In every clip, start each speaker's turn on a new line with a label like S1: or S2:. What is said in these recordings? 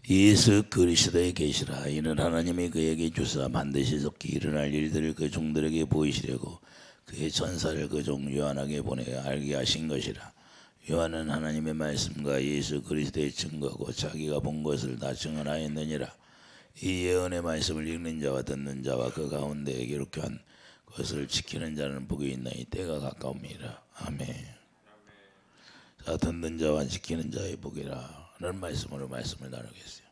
S1: 예수 그리스도의 계시라. 이는 하나님이 그에게 주사 반드시 속히 일어날 일들을 그 종들에게 보이시려고 그의 전사를 그 종 요한에게 보내 알게 하신 것이라. 요한은 하나님의 말씀과 예수 그리스도의 증거고 자기가 본 것을 다 증언하였느니라. 이 예언의 말씀을 읽는 자와 듣는 자와 그 가운데 기록한 것을 지키는 자는 복이 있나니 때가 가까웁니다. 아멘. 자, 듣는 자와 지키는 자의 복이라 라는 말씀으로 말씀을 나누겠어요.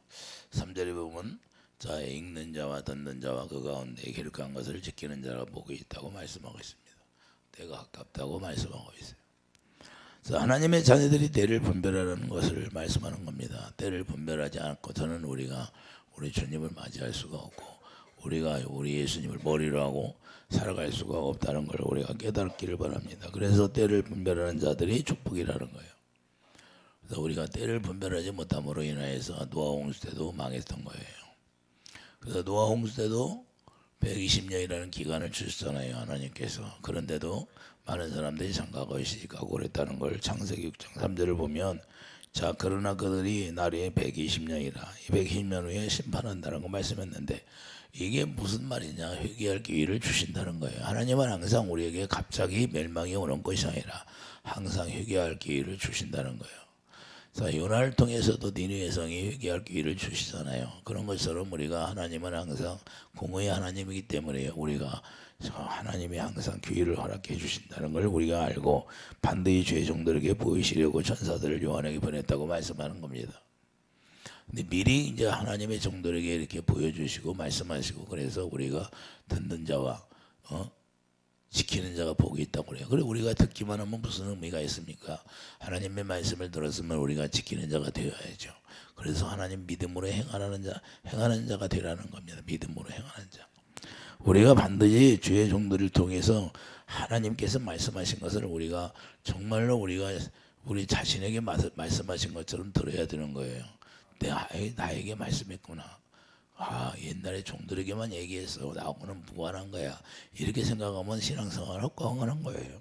S1: 3절에 보면 자, 읽는 자와 듣는 자와 그 가운데 기록한 것을 지키는 자가 복이 있다고 말씀하고 있습니다. 때가 가깝다고 말씀하고 있어요. 자, 하나님의 자녀들이 때를 분별하는 것을 말씀하는 겁니다. 때를 분별하지 않고서는 우리가 우리 주님을 맞이할 수가 없고 우리가 우리 예수님을 머리로 하고 살아갈 수가 없다는 걸 우리가 깨닫기를 바랍니다. 그래서 때를 분별하는 자들이 축복이라는 거예요. 그래서 우리가 때를 분별하지 못함으로 인하여서 노아 홍수 때도 망했던 거예요. 그래서 노아 홍수 때도 120년이라는 기간을 주셨잖아요, 하나님께서. 그런데도 많은 사람들이 장가가 시집가고 그랬다는 걸 창세기 6장 3절을 보면, 자, 그러나 그들이 날이 120년이라 이 120년 후에 심판한다는 거 말씀했는데, 이게 무슨 말이냐? 회개할 기회를 주신다는 거예요. 하나님은 항상 우리에게 갑자기 멸망이 오는 것이 아니라 항상 회개할 기회를 주신다는 거예요. 자, 요나를 통해서도 니느웨 성이 회개할 기회를 주시잖아요. 그런 것처럼 우리가 하나님은 항상 공의의 하나님이기 때문에 우리가 하나님이 항상 기회를 허락해 주신다는 걸 우리가 알고 반드시 죄종들에게 보이시려고 천사들을 요한에게 보냈다고 말씀하는 겁니다. 근데 미리 이제 하나님의 종들에게 이렇게 보여주시고 말씀하시고, 그래서 우리가 듣는 자와 지키는 자가 복이 있다고 그래요. 그래, 우리가 듣기만 하면 무슨 의미가 있습니까? 하나님의 말씀을 들었으면 우리가 지키는 자가 되어야죠. 그래서 하나님 믿음으로 행하는 자가 되라는 겁니다. 믿음으로 행하는 자. 우리가 반드시 주의 종들을 통해서 하나님께서 말씀하신 것을 우리가 정말로 우리 자신에게 말씀하신 것처럼 들어야 되는 거예요. 나에게 말씀했구나. 아, 옛날에 종들에게만 얘기했어. 나하고는 무관한 거야. 이렇게 생각하면 신앙생활 헛광하는 거예요.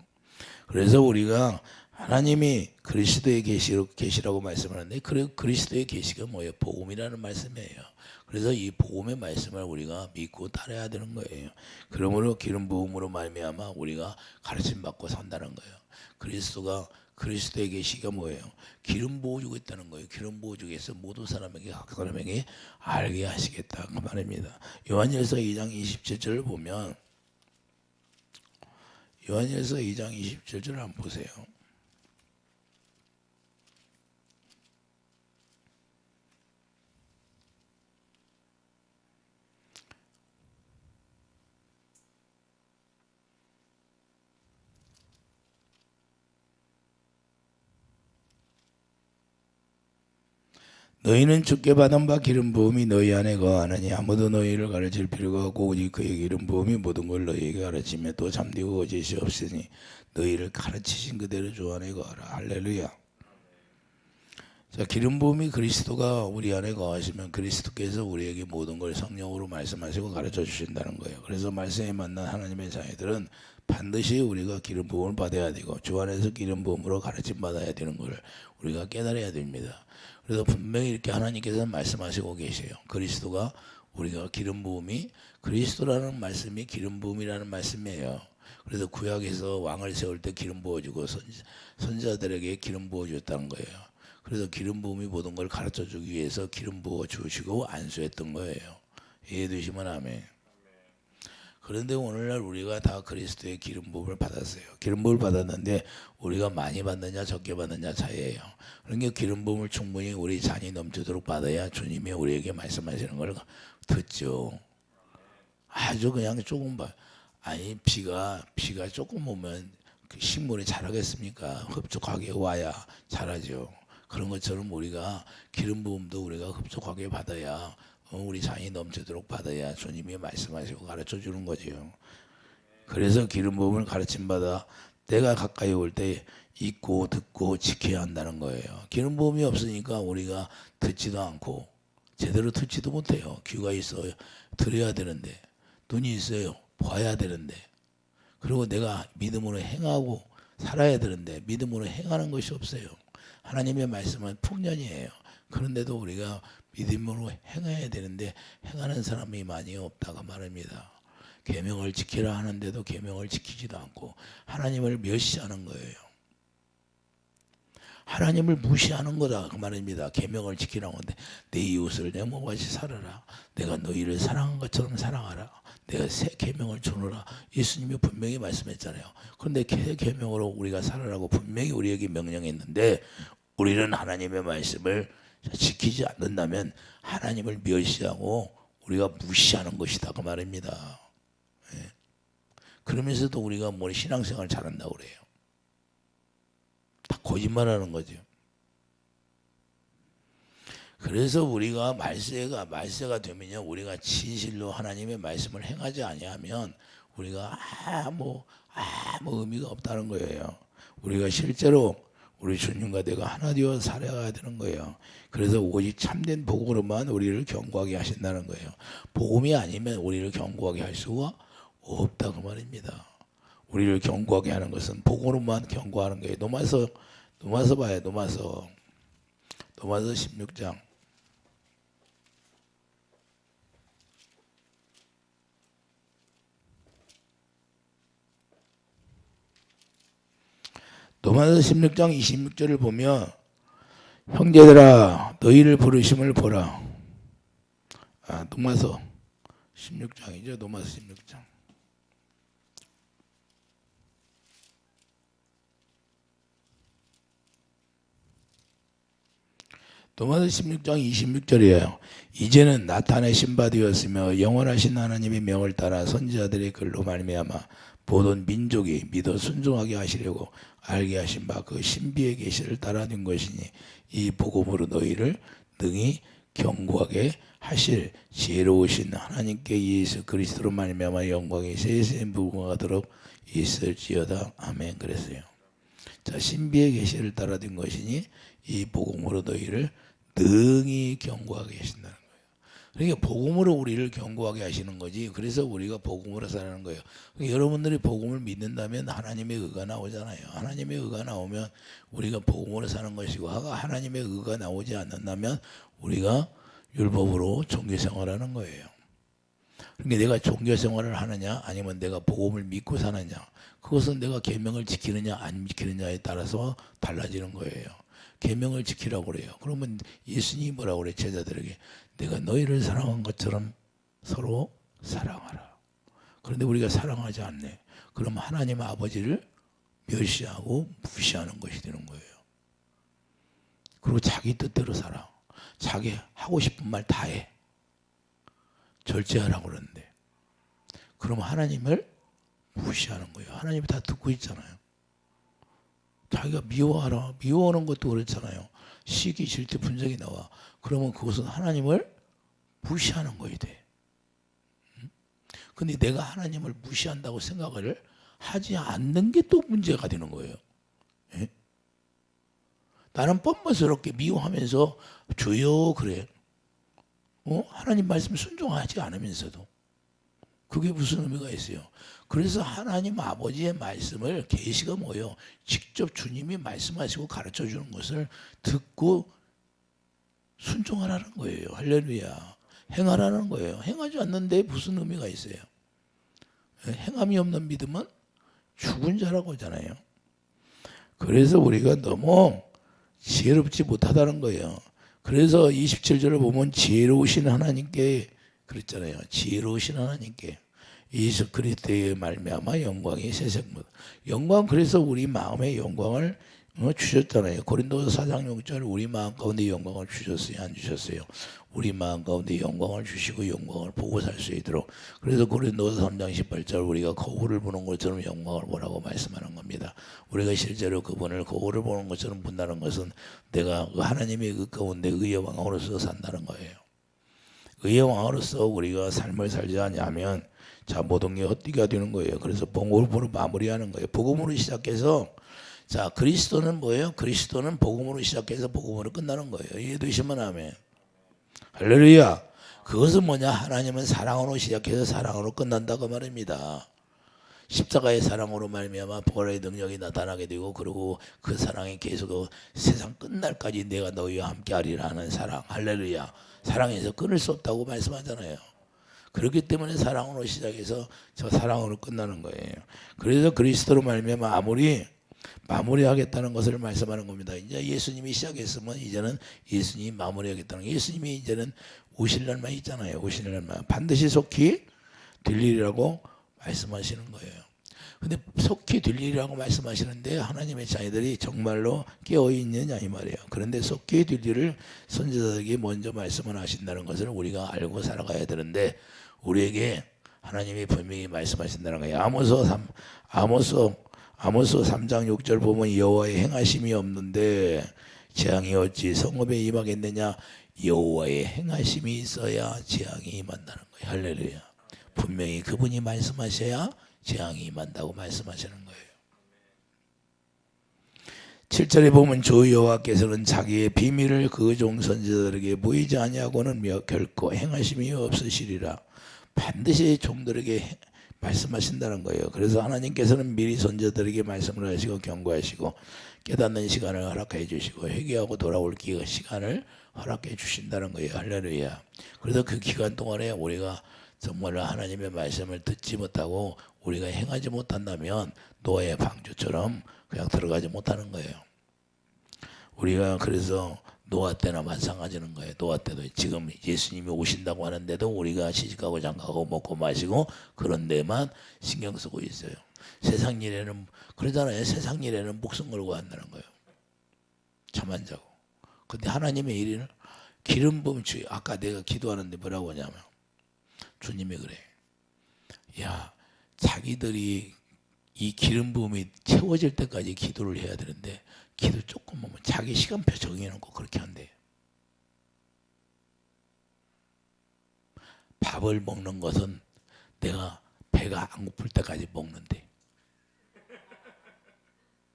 S1: 그래서 우리가 하나님이 그리스도의 계시라고 말씀하는데, 그리스도의 계시가 뭐예요? 복음이라는 말씀이에요. 그래서 이 복음의 말씀을 우리가 믿고 따라야 되는 거예요. 그러므로 기름 부음으로 말미암아 우리가 가르침 받고 산다는 거예요. 그리스도의 계시가 뭐예요? 기름 부어주고 있다는 거예요. 기름 부어주겠어 모든 사람에게 각 사람에게 알게 하시겠다 그 말입니다. 요한일서 2장 27절을 보면, 요한일서 2장 27절을 한번 보세요. 너희는 주께 받은 바 기름 부음이 너희 안에 거하느니 아무도 너희를 가르칠 필요가 없고 오직 그의 기름 부음이 모든 걸 너희에게 가르치며 또 잠디고 거짓이 없으니 너희를 가르치신 그대로 주 안에 거하라. 할렐루야. 자, 기름 부음이 그리스도가 우리 안에 거하시면 그리스도께서 우리에게 모든 걸 성령으로 말씀하시고 가르쳐 주신다는 거예요. 그래서 말씀에 만난 하나님의 자녀들은 반드시 우리가 기름 부음을 받아야 되고 주 안에서 기름 부음으로 가르침 받아야 되는 걸 우리가 깨달아야 됩니다. 그래서 분명히 이렇게 하나님께서 말씀하시고 계세요. 그리스도가 우리가 기름 부음이, 그리스도라는 말씀이 기름 부음이라는 말씀이에요. 그래서 구약에서 왕을 세울 때 기름 부어주고 선지자들에게 기름 부어줬다는 거예요. 그래서 기름 부음이 모든 걸 가르쳐 주기 위해서 기름 부어 주시고 안수했던 거예요. 이해되시면 아멘. 그런데 오늘날 우리가 다 그리스도의 기름 부음을 받았어요. 기름 부음을 받았는데 우리가 많이 받느냐 적게 받느냐 차이예요. 그러니까 기름 부음을 충분히 우리 잔이 넘치도록 받아야 주님이 우리에게 말씀하시는 걸 듣죠. 아주 그냥 조금 아니 비가 조금 오면 그 식물이 자라겠습니까? 흡족하게 와야 자라죠. 그런 것처럼 우리가 기름 부음도 우리가 흡족하게 받아야, 우리 잔이 넘치도록 받아야 주님이 말씀하시고 가르쳐 주는 거죠. 그래서 기름 부음을 가르침 받아 때가 가까이 올 때 읽고 듣고 지켜야 한다는 거예요. 기름 부음이 없으니까 우리가 듣지도 않고 제대로 듣지도 못해요. 귀가 있어요. 들어야 되는데, 눈이 있어요. 봐야 되는데, 그리고 내가 믿음으로 행하고 살아야 되는데 믿음으로 행하는 것이 없어요. 하나님의 말씀은 풍년이에요. 그런데도 우리가 믿음으로 행해야 되는데 행하는 사람이 많이 없다고 말합니다. 계명을 지키라 하는데도 계명을 지키지도 않고 하나님을 멸시하는 거예요. 하나님을 무시하는 거다 그 말입니다. 계명을 지키라고 하는데 내 이웃을 내 몸같이 살아라. 내가 너희를 사랑한 것처럼 사랑하라. 내가 새 계명을 주노라. 예수님이 분명히 말씀했잖아요. 그런데 새 계명으로 우리가 살아라고 분명히 우리에게 명령했는데 우리는 하나님의 말씀을 지키지 않는다면 하나님을 멸시하고 우리가 무시하는 것이다 그 말입니다. 예. 그러면서도 우리가 뭐 신앙생활 잘한다고 그래요. 다 거짓말하는 거죠. 그래서 우리가 말세가 되면요, 우리가 진실로 하나님의 말씀을 행하지 아니하면 우리가 아무 의미가 없다는 거예요. 우리가 실제로 우리 주님과 내가 하나 되어 살아가야 되는 거예요. 그래서 오직 참된 복음으로만 우리를 견고하게 하신다는 거예요. 복음이 아니면 우리를 견고하게 할 수가 없다 그 말입니다. 우리를 견고하게 하는 것은 복음으로만 견고하는 거예요. 노마서 봐요. 노마서 16장. 노마서 16장 26절을 보면 형제들아 너희를 부르심을 보라. 노마서 16장이죠. 노마서 16장. 노마서 16장 26절이에요. 이제는 나타내신 바 되었으며 영원하신 하나님의 명을 따라 선지자들의 글로 말미암아 모든 민족이 믿어 순종하게 하시려고 알게 하신 바 그 신비의 계시를 따라된 것이니 이 복음으로 너희를 능히 견고하게 하실 지혜로우신 하나님께 예수 그리스도로 말미암아 영광이 세세히 무궁하도록 있을지어다. 아멘. 그랬어요. 자, 신비의 계시를 따라된 것이니 이 복음으로 너희를 능히 견고하게 하신다는 거예요. 그러니까 복음으로 우리를 견고하게 하시는 거지. 그래서 우리가 복음으로 사는 거예요. 그러니까 여러분들이 복음을 믿는다면 하나님의 의가 나오잖아요. 하나님의 의가 나오면 우리가 복음으로 사는 것이고 하나님의 의가 나오지 않는다면 우리가 율법으로 종교생활하는 거예요. 그러니까 내가 종교생활을 하느냐 아니면 내가 복음을 믿고 사느냐 그것은 내가 계명을 지키느냐 안 지키느냐에 따라서 달라지는 거예요. 계명을 지키라고 그래요. 그러면 예수님이 뭐라고 그래? 제자들에게 내가 너희를 사랑한 것처럼 서로 사랑하라. 그런데 우리가 사랑하지 않네. 그럼 하나님 아버지를 멸시하고 무시하는 것이 되는 거예요. 그리고 자기 뜻대로 살아. 자기 하고 싶은 말 다 해. 절제하라고 그러는데 그럼 하나님을 무시하는 거예요. 하나님이 다 듣고 있잖아요. 자기가 미워하라. 미워하는 것도 그렇잖아요. 시기, 질투, 분쟁이 나와. 그러면 그것은 하나님을 무시하는 거야 돼. 근데 내가 하나님을 무시한다고 생각을 하지 않는 게 또 문제가 되는 거예요. 예? 나는 뻔뻔스럽게 미워하면서 주여 그래. 하나님 말씀 순종하지 않으면서도 그게 무슨 의미가 있어요? 그래서 하나님 아버지의 말씀을 계시가 뭐예요? 직접 주님이 말씀하시고 가르쳐 주는 것을 듣고 순종하라는 거예요. 할렐루야. 행하라는 거예요. 행하지 않는데 무슨 의미가 있어요? 행함이 없는 믿음은 죽은 자라고 하잖아요. 그래서 우리가 너무 지혜롭지 못하다는 거예요. 그래서 27절을 보면 지혜로우신 하나님께 그랬잖아요. 지혜로우신 하나님께 예수 그리스도의 말미암아 영광이 세상보다 영광 그래서 우리 마음의 영광을 주셨잖아요. 고린도서 4장 6절 우리 마음 가운데 영광을 주셨어요? 안 주셨어요? 우리 마음 가운데 영광을 주시고 영광을 보고 살 수 있도록 그래서 고린도서 3장 18절 우리가 거울을 보는 것처럼 영광을 보라고 말씀하는 겁니다. 우리가 실제로 그분을 거울을 보는 것처럼 본다는 것은 내가 하나님의 그 가운데 의의 왕으로서 산다는 거예요. 의의 왕으로서 우리가 삶을 살지 않으면 자 모든 게 헛되게 되는 거예요. 그래서 복음으로 마무리하는 거예요. 복음으로 시작해서 자 그리스도는 뭐예요? 그리스도는 복음으로 시작해서 복음으로 끝나는 거예요. 이해되시면 아멘. 할렐루야. 그것은 뭐냐? 하나님은 사랑으로 시작해서 사랑으로 끝난다고 말입니다. 십자가의 사랑으로 말미암아 부활의 능력이 나타나게 되고, 그리고 그 사랑이 계속 세상 끝날까지 내가 너희와 함께하리라 하는 사랑. 할렐루야. 사랑에서 끊을 수 없다고 말씀하잖아요. 그렇기 때문에 사랑으로 시작해서 저 사랑으로 끝나는 거예요. 그래서 그리스도로 말미암아 아무리 마무리하겠다는 것을 말씀하는 겁니다. 이제 예수님이 시작했으면 이제는 예수님이 마무리하겠다는 거예요. 예수님이 이제는 오실 날만 있잖아요. 오실 날만 반드시 속히 될 일이라고 말씀하시는 거예요. 근데 속히 될 일이라고 말씀하시는데 하나님의 자녀들이 정말로 깨어있느냐 이 말이에요. 그런데 속히 될 일을 선지자들에게 먼저 말씀을 하신다는 것을 우리가 알고 살아가야 되는데, 우리에게 하나님이 분명히 말씀하신다는 거예요. 아모스 3장 6절 보면 여호와의 행하심이 없는데 재앙이 어찌 성읍에 임하겠느냐. 여호와의 행하심이 있어야 재앙이 임한다는 거예요. 할렐루야. 분명히 그분이 말씀하셔야 재앙이 임한다고 말씀하시는 거예요. 7절에 보면 주 여호와께서는 자기의 비밀을 그 종 선지자들에게 보이지 아니하고는 결코 행하심이 없으시리라. 반드시 종들에게 말씀하신다는 거예요. 그래서 하나님께서는 미리 선지자들에게 말씀을 하시고 경고하시고 깨닫는 시간을 허락해 주시고 회개하고 돌아올 시간을 허락해 주신다는 거예요. 할렐루야. 그래서 그 기간 동안에 우리가 정말 하나님의 말씀을 듣지 못하고 우리가 행하지 못한다면 노아의 방주처럼 그냥 들어가지 못하는 거예요. 우리가 그래서 노아 때나 마찬가지는 거예요. 노아 때도 지금 예수님이 오신다고 하는데도 우리가 시집가고 장가가고 먹고 마시고 그런 데만 신경 쓰고 있어요. 세상 일에는 그러잖아요. 세상 일에는 목숨 걸고 한다는 거예요. 잠 안 자고. 근데 하나님의 일은 기름 부음 주의. 아까 내가 기도하는데 뭐라고 하냐면 주님이 그래. 야, 자기들이 이 기름 부음이 채워질 때까지 기도를 해야 되는데 기도 조금 하면 자기 시간표 정해놓고 그렇게 한대. 밥을 먹는 것은 내가 배가 안 고플 때까지 먹는데,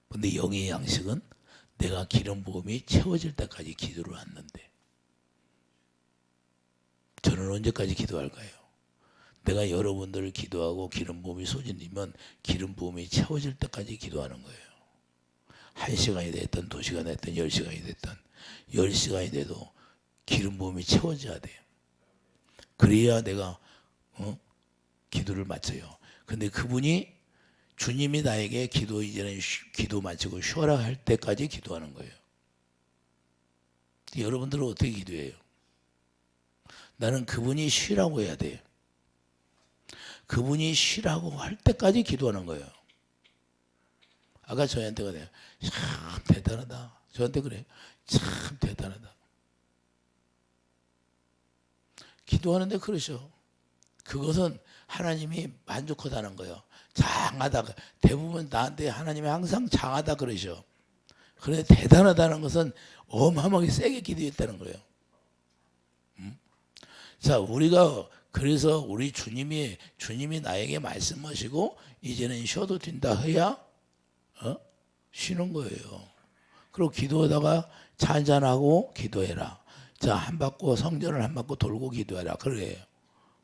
S1: 근데 영의 양식은 내가 기름 부음이 채워질 때까지 기도를 하는데, 저는 언제까지 기도할까요? 내가 여러분들을 기도하고 기름 부음이 쏟아지면 기름 부음이 채워질 때까지 기도하는 거예요. 1시간이 됐든 2시간이 됐든 10시간이 됐든 10시간이 돼도 기름 부음이 채워져야 돼요. 그래야 내가 기도를 마쳐요. 근데 그분이 주님이 나에게 이제는 기도 마치고 쉬어라 할 때까지 기도하는 거예요. 여러분들은 어떻게 기도해요? 나는 그분이 쉬라고 해야 돼요. 그분이 쉬라고 할 때까지 기도하는 거예요. 아까 저한테 그래요. 참 대단하다. 저한테 그래요. 참 대단하다. 기도하는데 그러셔. 그것은 하나님이 만족하다는 거예요. 장하다. 대부분 나한테 하나님이 항상 장하다 그러셔. 그런데 대단하다는 것은 어마어마하게 세게 기도했다는 거예요. 자, 우리가 그래서 우리 주님이 나에게 말씀하시고 이제는 쉬어도 된다 해야 쉬는 거예요. 그리고 기도하다가 차 한잔하고 기도해라. 자, 한 바퀴 성전을 한 바퀴 돌고 기도해라. 그래요.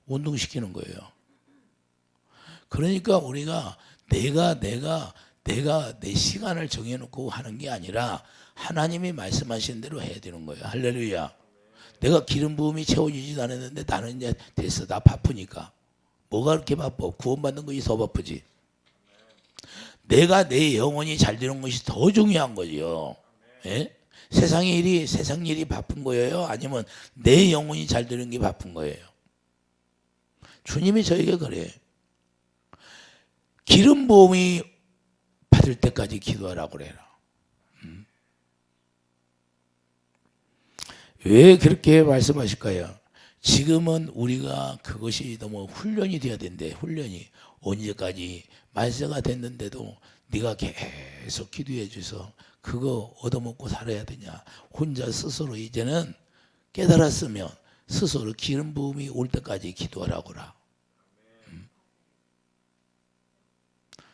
S1: 운동시키는 거예요. 그러니까 우리가 내가 내 시간을 정해놓고 하는 게 아니라 하나님이 말씀하신 대로 해야 되는 거예요. 할렐루야. 내가 기름 부음이 채워지지도 않았는데 나는 이제 됐어. 나 바쁘니까. 뭐가 그렇게 바빠? 구원받는 것이 더 바쁘지. 내가 내 영혼이 잘 되는 것이 더 중요한 거죠. 예? 세상 일이 바쁜 거예요? 아니면 내 영혼이 잘 되는 게 바쁜 거예요? 주님이 저에게 그래. 기름 부음이 받을 때까지 기도하라고 그래라. 왜 그렇게 말씀하실까요? 지금은 우리가 그것이 너무 훈련이 돼야 된대. 훈련이 언제까지 만세가 됐는데도 네가 계속 기도해 줘서 그거 얻어먹고 살아야 되냐. 혼자 스스로 이제는 깨달았으면 스스로 기름 부음이 올 때까지 기도하라고라.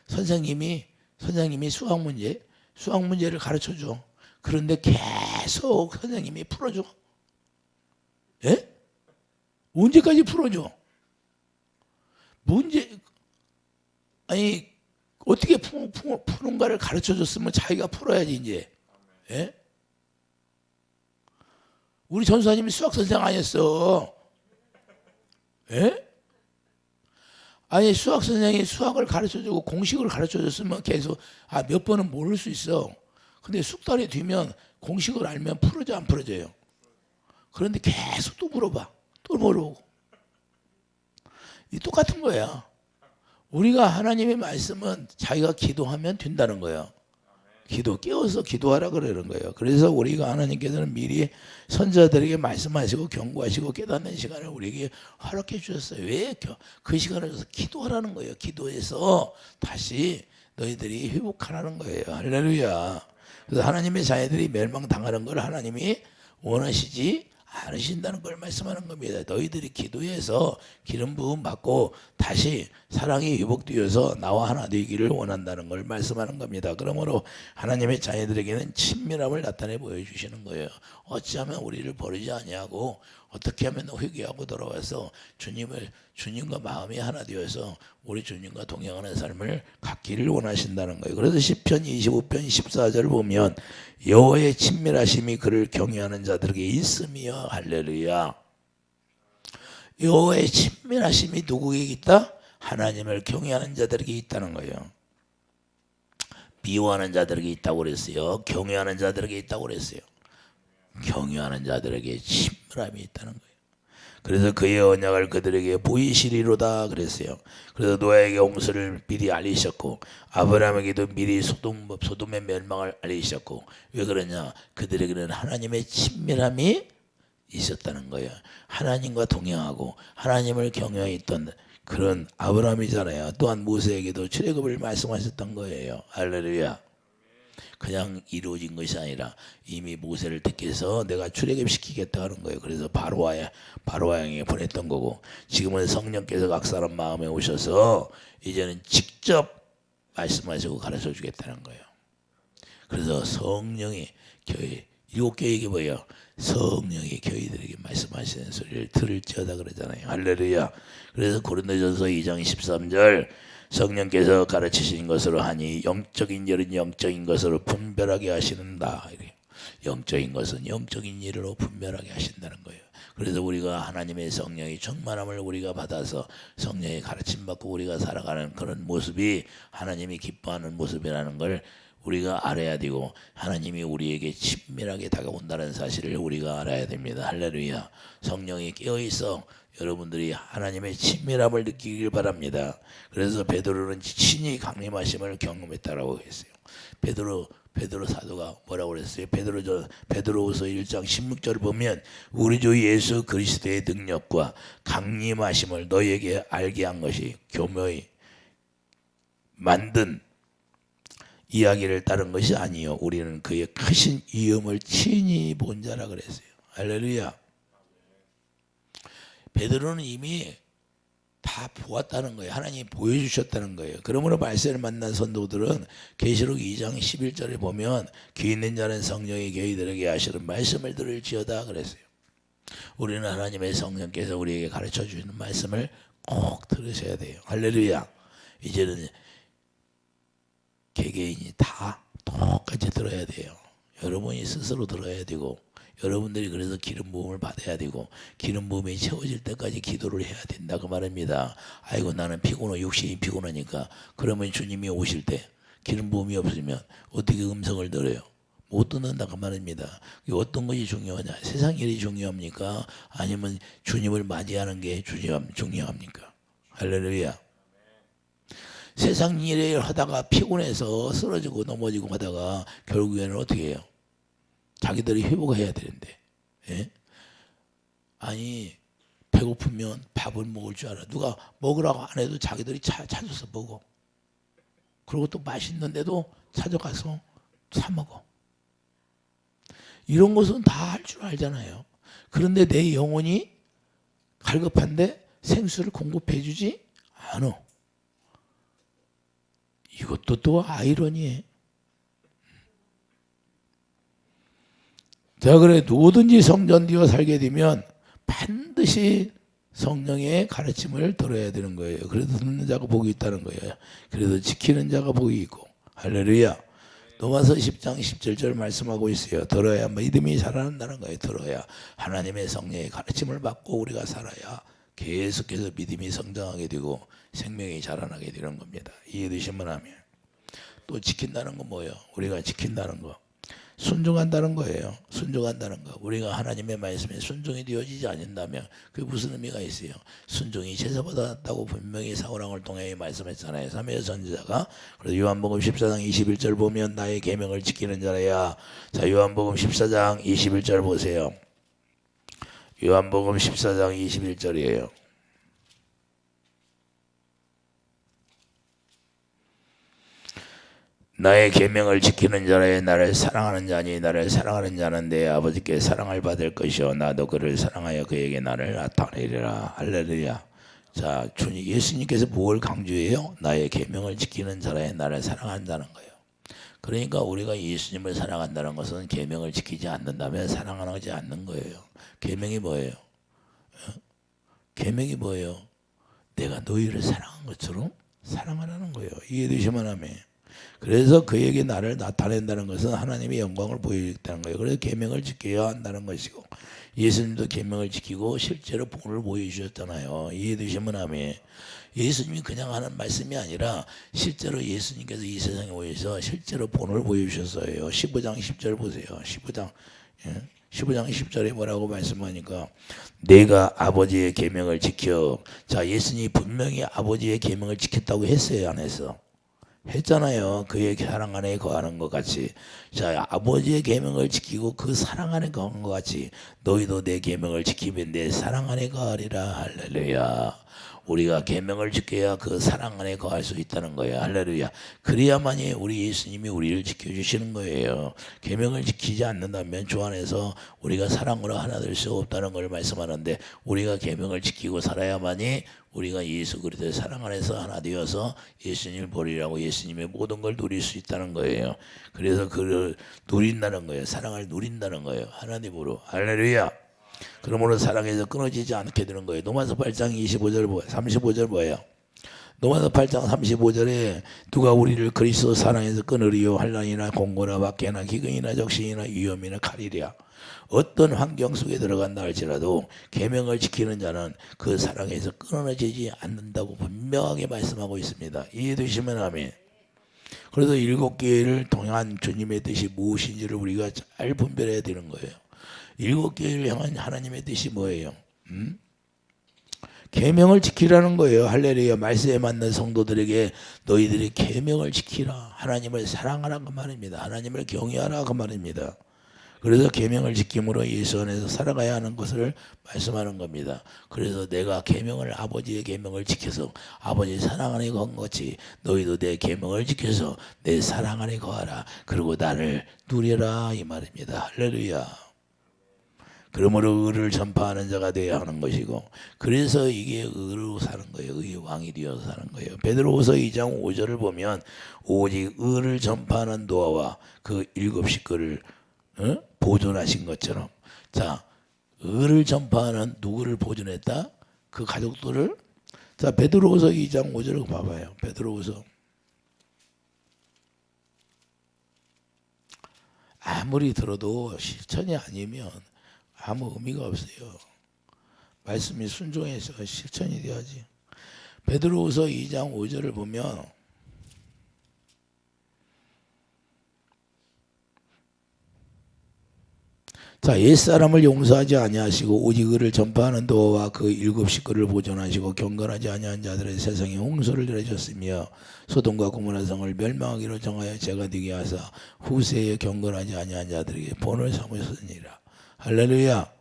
S1: 선생님이 수학 문제를 가르쳐 줘. 그런데 계속 선생님이 풀어줘. 예? 언제까지 풀어줘? 문제 아니 어떻게 푸는가를 가르쳐줬으면 자기가 풀어야지 이제. 예? 우리 전수사님이 수학 선생 아니었어. 예? 아니 수학 선생이 수학을 가르쳐주고 공식을 가르쳐줬으면 계속 몇 번은 모를 수 있어. 근데 숙달이 되면 공식을 알면 풀어져 안 풀어져요. 그런데 계속 또 물어봐. 또 물어보고. 이 똑같은 거야. 우리가 하나님의 말씀은 자기가 기도하면 된다는 거예요. 깨워서 기도하라 그러는 거예요. 그래서 우리가 하나님께서는 미리 선자들에게 말씀하시고 경고하시고 깨닫는 시간을 우리에게 허락해 주셨어요. 왜? 그 시간을 줘서 기도하라는 거예요. 기도해서 다시 너희들이 회복하라는 거예요. 할렐루야. 그래서 하나님의 자녀들이 멸망당하는 걸 하나님이 원하시지 않으신다는 걸 말씀하는 겁니다. 너희들이 기도해서 기름 부음 받고 다시 사랑이 회복되어서 나와 하나 되기를 원한다는 걸 말씀하는 겁니다. 그러므로 하나님의 자녀들에게는 친밀함을 나타내 보여주시는 거예요. 어찌하면 우리를 버리지 아니하고 어떻게 하면 회개하고 돌아와서 주님과 마음이 하나 되어서 우리 주님과 동행하는 삶을 갖기를 원하신다는 거예요. 그래서 시편 25편 14절 보면 여호와의 친밀하심이 그를 경외하는 자들에게 있으며 할렐루야. 여호와의 친밀하심이 누구에게 있다? 하나님을 경외하는 자들에게 있다는 거예요. 미워하는 자들에게 있다고 그랬어요. 경외하는 자들에게 있다고 그랬어요. 경외하는 자들에게 친밀함이 있다는 거예요. 그래서 그의 언약을 그들에게 보이시리로다 그랬어요. 그래서 노아에게 홍수를 미리 알리셨고 아브라함에게도 미리 소돔의 멸망을 알리셨고 왜 그러냐? 그들에게는 하나님의 친밀함이 있었다는 거예요. 하나님과 동행하고 하나님을 경외했던 그런 아브라함이잖아요. 또한 모세에게도 출애굽을 말씀하셨던 거예요. 할렐루야. 그냥 이루어진 것이 아니라 이미 모세를 택해서 내가 출애굽시키겠다 하는 거예요. 그래서 바로 왕에게 보냈던 거고 지금은 성령께서 각 사람 마음에 오셔서 이제는 직접 말씀하시고 가르쳐 주겠다는 거예요. 그래서 성령이 교회 7교회에게 뭐예요? 성령이 교회들에게 말씀하시는 소리를 들을지어다 그러잖아요. 할렐루야. 그래서 고린도전서 2장 13절 성령께서 가르치신 것으로 하니 영적인 일은 영적인 것으로 분별하게 하시는다. 영적인 것은 영적인 일로 분별하게 하신다는 거예요. 그래서 우리가 하나님의 성령의 충만함을 우리가 받아서 성령의 가르침 받고 우리가 살아가는 그런 모습이 하나님이 기뻐하는 모습이라는 걸 우리가 알아야 되고 하나님이 우리에게 친밀하게 다가온다는 사실을 우리가 알아야 됩니다. 할렐루야. 성령이 깨어있어 여러분들이 하나님의 친밀함을 느끼길 바랍니다. 그래서 베드로는 친히 강림하심을 경험했다라고 했어요. 베드로 사도가 뭐라고 그랬어요? 베드로후서 1장 16절을 보면 우리 주 예수 그리스도의 능력과 강림하심을 너희에게 알게 한 것이 교묘히 만든 이야기를 따른 것이 아니요 우리는 그의 크신 위엄을 친히 본 자라 그랬어요. 할렐루야. 베드로는 이미 다 보았다는 거예요. 하나님이 보여주셨다는 거예요. 그러므로 말세를 만난 선도들은 계시록 2장 11절에 보면 귀 있는 자는 성령이 교회들에게 하시는 말씀을 들을지어다 그랬어요. 우리는 하나님의 성령께서 우리에게 가르쳐 주시는 말씀을 꼭 들으셔야 돼요. 할렐루야. 이제는 개개인이 다 똑같이 들어야 돼요. 여러분이 스스로 들어야 되고 여러분들이 그래서 기름 부음을 받아야 되고 기름 부음이 채워질 때까지 기도를 해야 된다 그 말입니다. 아이고 나는 피곤해 육신이 피곤하니까 그러면 주님이 오실 때 기름 부음이 없으면 어떻게 음성을 들어요? 못 듣는다 그 말입니다. 어떤 것이 중요하냐? 세상 일이 중요합니까? 아니면 주님을 맞이하는 게 중요합니까? 할렐루야. 세상 일을 하다가 피곤해서 쓰러지고 넘어지고 하다가 결국에는 어떻게 해요? 자기들이 회복해야 되는데 예? 아니 배고프면 밥을 먹을 줄 알아. 누가 먹으라고 안 해도 자기들이 찾아서 먹어. 그리고 또 맛있는데도 찾아가서 사 먹어. 이런 것은 다 할 줄 알잖아요. 그런데 내 영혼이 갈급한데 생수를 공급해 주지 않아. 이것도 또 아이러니해. 자, 그래 누구든지 성전되어 살게 되면 반드시 성령의 가르침을 들어야 되는 거예요. 그래도 듣는 자가 복이 있다는 거예요. 그래도 지키는 자가 복이 있고. 할렐루야. 로마서 10장 17절 말씀하고 있어요. 들어야 믿음이 자라난다는 거예요. 들어야 하나님의 성령의 가르침을 받고 우리가 살아야 계속해서 믿음이 성장하게 되고 생명이 자라나게 되는 겁니다. 이해되시면 하면. 또 지킨다는 건 뭐예요? 우리가 지킨다는 거. 순종한다는 거예요. 순종한다는 거. 우리가 하나님의 말씀에 순종이 되어지지 않는다면 그게 무슨 의미가 있어요? 순종이 제사보다 낫다고 분명히 사울왕을 통해 말씀했잖아요. 사무엘 선지자가. 그래서 요한복음 14장 21절 보면 나의 계명을 지키는 자라야. 자, 요한복음 14장 21절 보세요. 요한복음 14장 21절이에요. 나의 계명을 지키는 자라에 나를 사랑하는 자니 나를 사랑하는 자는 내 아버지께 사랑을 받을 것이요 나도 그를 사랑하여 그에게 나를 나타내리라. 할렐루야. 자, 주님 예수님께서 뭘 강조해요? 나의 계명을 지키는 자라에 나를 사랑한다는 거예요. 그러니까 우리가 예수님을 사랑한다는 것은 계명을 지키지 않는다면 사랑하지 않는 거예요. 계명이 뭐예요? 계명이 뭐예요? 내가 너희를 사랑한 것처럼 사랑하라는 거예요. 이해되시면 하면. 그래서 그에게 나를 나타낸다는 것은 하나님의 영광을 보여주겠다는 거예요. 그래서 계명을 지켜야 한다는 것이고 예수님도 계명을 지키고 실제로 본을 보여주셨잖아요. 이해되시면 하면. 예수님이 그냥 하는 말씀이 아니라 실제로 예수님께서 이 세상에 오셔서 실제로 본을 보여주셨어요. 15장 10절 보세요. 15장 10절에 뭐라고 말씀하니까 내가 아버지의 계명을 지켜. 자, 예수님이 분명히 아버지의 계명을 지켰다고 했어요, 안 했어? 했잖아요. 그의 사랑 안에 거하는 것 같이. 자, 아버지의 계명을 지키고 그 사랑 안에 거하는 것 같이 너희도 내 계명을 지키면 내 사랑 안에 거하리라. 할렐루야. 우리가 계명을 지켜야 그 사랑 안에 거할 수 있다는 거예요. 할렐루야. 그래야만이 우리 예수님이 우리를 지켜주시는 거예요. 계명을 지키지 않는다면 주 안에서 우리가 사랑으로 하나 될 수 없다는 걸 말씀하는데 우리가 계명을 지키고 살아야만이 우리가 예수 그리스도의 사랑 안에서 하나 되어서 예수님을 보리라고 예수님의 모든 걸 누릴 수 있다는 거예요. 그래서 그를 누린다는 거예요. 사랑을 누린다는 거예요. 하나님으로. 할렐루야. 그러므로 사랑에서 끊어지지 않게 되는 거예요. 로마서 8장 25절 35절 뭐예요? 로마서 8장 35절에 누가 우리를 그리스도 사랑에서 끊으리요 환난이나 공고나 박해나 기근이나 적신이나 위험이나 칼이랴. 어떤 환경 속에 들어간다 할지라도 계명을 지키는 자는 그 사랑에서 끊어지지 않는다고 분명하게 말씀하고 있습니다. 이해되시면 아멘. 그래서 7개를 통한 주님의 뜻이 무엇인지를 우리가 잘 분별해야 되는 거예요. 7개를 향한 하나님의 뜻이 뭐예요? 계명을 지키라는 거예요. 할렐루야. 말씀에 맞는 성도들에게 너희들이 계명을 지키라. 하나님을 사랑하라 그 말입니다. 하나님을 경외하라 그 말입니다. 그래서 계명을 지킴으로 예수 안에서 살아가야 하는 것을 말씀하는 겁니다. 그래서 내가 계명을 아버지의 계명을 지켜서 아버지의 사랑 안에 거한 것이 너희도 내 계명을 지켜서 내 사랑 안에 거하라. 그리고 나를 누려라 이 말입니다. 할렐루야. 그러므로 의를 전파하는 자가 되어야 하는 것이고 그래서 이게 의로 사는 거예요. 의의 왕이 되어서 사는 거예요. 베드로후서 2장 5절을 보면 오직 의를 전파하는 노아와 그 7식구를 보존하신 것처럼 자 의를 전파하는 누구를 보존했다? 그 가족들을 자 베드로후서 2장 5절을 봐봐요. 베드로후서 아무리 들어도 실천이 아니면 아무 의미가 없어요. 말씀이 순종해서 실천이 돼야지. 베드로후서 2장 5절을 보면 자, 옛사람을 용서하지 아니하시고 오직 의를 전파하는 도와 그 7식구를 보존하시고 경건하지 아니한 자들의 세상에 홍수를 내리셨으며 소돔과 고모라 성을 멸망하기로 정하여 제가 되게 하사 후세에 경건하지 아니한 자들에게 본을 삼으셨으니라. 할렐루야.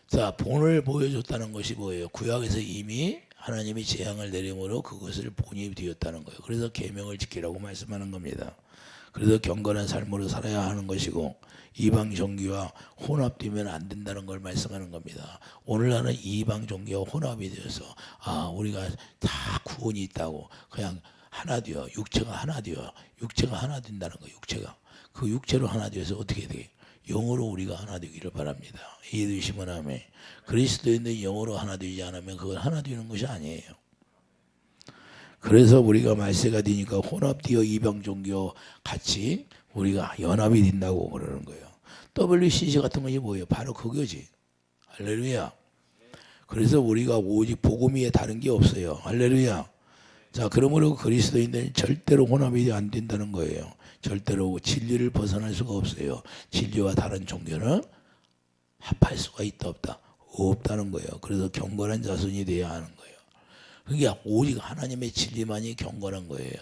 S1: 자, 본을 보여줬다는 것이 뭐예요? 구약에서 이미 하나님이 재앙을 내림으로 그것을 본이 되었다는 거예요. 그래서 계명을 지키라고 말씀하는 겁니다. 그래서 경건한 삶으로 살아야 하는 것이고 이방 종교와 혼합되면 안 된다는 걸 말씀하는 겁니다. 오늘날은 이방 종교와 혼합이 되어서 우리가 다 구원이 있다고 그냥 하나 되어 육체가 하나 되어 육체가 하나 된다는 거예요. 육체가 그 육체로 하나 되어서 어떻게 돼? 영으로 우리가 하나 되기를 바랍니다. 이해되시면 아멘. 그리스도인들 영으로 하나 되지 않으면 그건 하나 되는 것이 아니에요. 그래서 우리가 말세가 되니까 혼합되어 이방 종교 같이 우리가 연합이 된다고 그러는 거예요. WCC 같은 것이 뭐예요? 바로 그거지. 할렐루야. 그래서 우리가 오직 복음 위에 다른 게 없어요. 할렐루야. 자, 그러므로 그리스도인들은 절대로 혼합이 안 된다는 거예요. 절대로 진리를 벗어날 수가 없어요. 진리와 다른 종교는 합할 수가 있다 없다? 없다는 거예요. 그래서 경건한 자손이 되어야 하는 거예요. 그러니까 오직 하나님의 진리만이 경건한 거예요.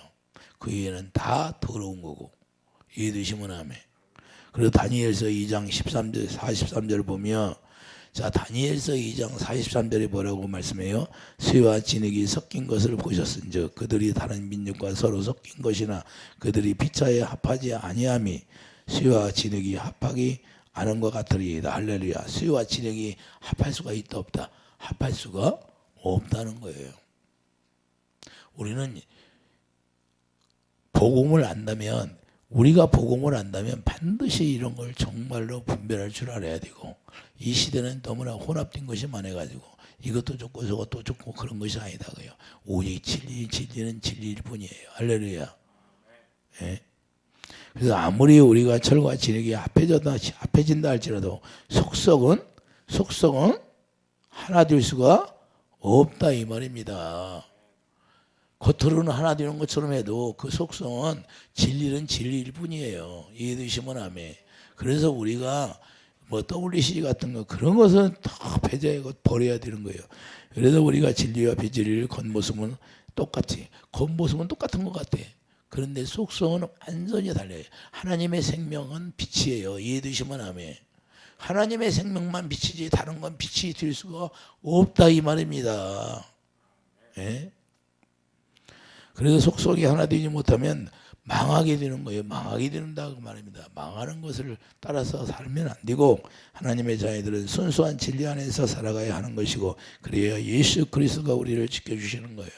S1: 그 외에는 다 더러운 거고. 이해되시면 아멘. 그래서 다니엘서 2장 13절 43절 보면, 자, 다니엘서 2장 43절에 뭐라고 말씀해요? 쇠와 진흙이 섞인 것을 보셨은즉 그들이 다른 민족과 서로 섞인 것이나 그들이 피차에 합하지 아니함이 쇠와 진흙이 합하기 않은 것 같으리이다. 할렐루야. 쇠와 진흙이 합할 수가 있다 없다? 합할 수가 없다는 거예요. 우리는 복음을 안다면, 우리가 복음을 안다면 반드시 이런 걸 정말로 분별할 줄 알아야 되고, 이 시대는 너무나 혼합된 것이 많아가지고 이것도 좋고 저것도 좋고 그런 것이 아니다고요. 오직 진리는 진리일 뿐이에요. 할렐루야. 예? 그래서 아무리 우리가 철과 진흙이 합해진다 할지라도 속성은 하나 될 수가 없다 이 말입니다. 겉으로는 하나 되는 것처럼 해도 그 속성은 진리는 진리일 뿐이에요. 이해되시면 아멘. 그래서 우리가 뭐 WCG 같은 거 그런 것은 다 배제하고 버려야 되는 거예요. 그래서 우리가 진리와 비진리를 겉모습은 똑같이, 겉모습은 똑같은 것 같아. 그런데 속성은 완전히 달라요. 하나님의 생명은 빛이에요. 이해되시면 아멘. 하나님의 생명만 빛이지 다른 건 빛이 될 수가 없다 이 말입니다. 예? 그래서 속성이 하나 되지 못하면 망하게 되는 거예요. 망하게 된다고 말입니다. 망하는 것을 따라서 살면 안 되고, 하나님의 자녀들은 순수한 진리 안에서 살아가야 하는 것이고, 그래야 예수 그리스도가 우리를 지켜주시는 거예요.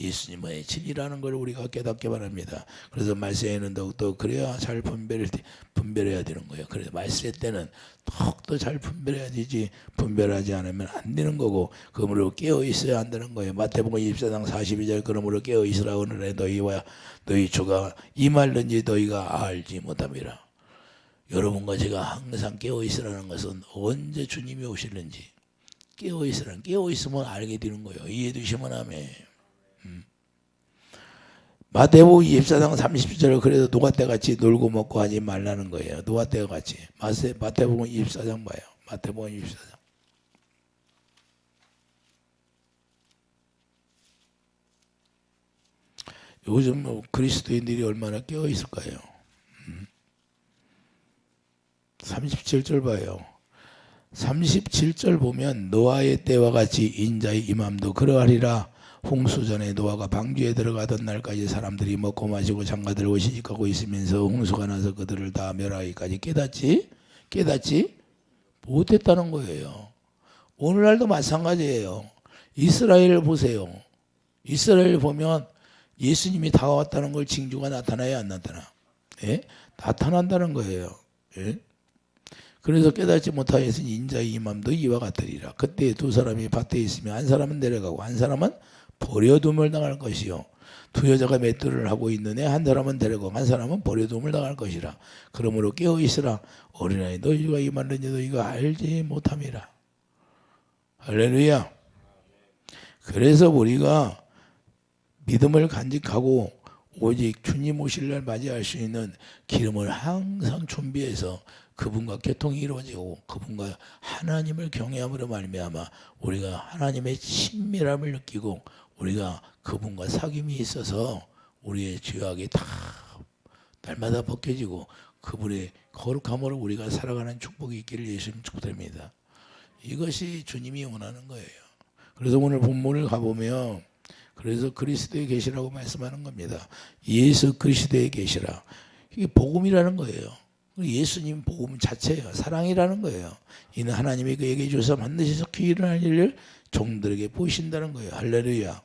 S1: 예수님의 진리라는 걸 우리가 깨닫게 바랍니다. 그래서 말세에는 더욱더 그래야 잘 분별해야 되는 거예요. 그래서 말세 때는 더욱더 잘 분별해야 되지, 분별하지 않으면 안 되는 거고, 그러므로 깨어 있어야 한다는 거예요. 마태복음 24장 42절, 그러므로 깨어 있으라 오늘에 너희와 너희 주가 임할는지 너희가 알지 못함이라. 여러분과 제가 항상 깨어 있으라는 것은 언제 주님이 오실는지 깨어 있으면 알게 되는 거예요. 이해되시면 아멘. 마태복음 24장 30절, 그래서 노가떼같이 놀고 먹고 하지 말라는 거예요. 노가떼같이. 마태복음 24장 봐요. 마태복음 24장. 요즘 그리스도인들이 얼마나 깨어 있을까요? 37절 봐요. 37절 보면 노아의 때와 같이 인자의 임함도 그러하리라. 홍수 전에 노아가 방주에 들어가던 날까지 사람들이 먹고 마시고 장가들고 시집가고 있으면서 홍수가 나서 그들을 다 멸하기까지 깨닫지 못했다는 거예요. 오늘날도 마찬가지예요. 이스라엘을 보세요. 이스라엘 보면 예수님이 다가왔다는 걸 징조가 나타나야 안 나타나? 예? 나타난다는 거예요. 예? 그래서 깨닫지 못하였으니 인자의 임함도 이와 같으리라. 그때 두 사람이 밭에 있으면 한 사람은 내려가고 한 사람은 버려둠을 당할 것이요. 두 여자가 맷돌을 하고 있는데 한 사람은 데려가고 한 사람은 버려둠을 당할 것이라. 그러므로 깨어 있으라. 어린아이 너희가 임하는지 너희가 알지 못함이라. 할렐루야. 그래서 우리가 믿음을 간직하고 오직 주님 오실 날 맞이할 수 있는 기름을 항상 준비해서 그분과 교통이 이루어지고 그분과 하나님을 경외함으로 말미암아 우리가 하나님의 친밀함을 느끼고 우리가 그분과 사귐이 있어서 우리의 죄악이 다 날마다 벗겨지고 그분의 거룩함으로 우리가 살아가는 축복이 있기를 예수님 축복드립니다. 이것이 주님이 원하는 거예요. 그래서 오늘 본문을 가보면 그래서 그리스도에 계시라고 말씀하는 겁니다. 예수 그리스도에 계시라. 이게 복음이라는 거예요. 예수님 복음 자체예요. 사랑이라는 거예요. 이는 하나님이 그에게 주셔서 반드시 속히 일어날 일을 종들에게 보이신다는 거예요. 할렐루야.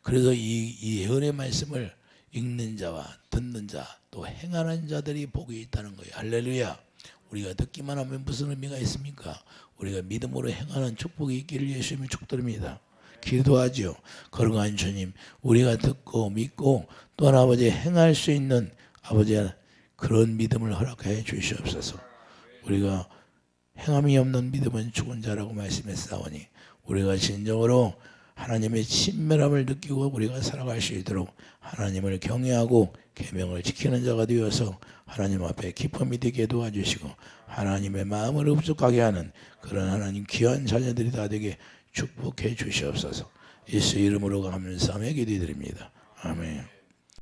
S1: 그래서 이 예언의 말씀을 읽는 자와 듣는 자 또 행하는 자들이 복이 있다는 거예요. 할렐루야. 우리가 듣기만 하면 무슨 의미가 있습니까? 우리가 믿음으로 행하는 축복이 있기를 예수님이 축도합니다. 기도하죠. 거룩한 주님, 우리가 듣고 믿고 또한 아버지 행할 수 있는 아버지의 그런 믿음을 허락하여 주시옵소서. 우리가 행함이 없는 믿음은 죽은 자라고 말씀했사오니 우리가 진정으로 하나님의 친밀함을 느끼고 우리가 살아갈 수 있도록 하나님을 경외하고 계명을 지키는 자가 되어서 하나님 앞에 기쁨이 되게 도와주시고 하나님의 마음을 흡족하게 하는 그런 하나님 귀한 자녀들이 다 되게 축복해 주시옵소서. 예수 이름으로 감사하며 기도드립니다. 아멘.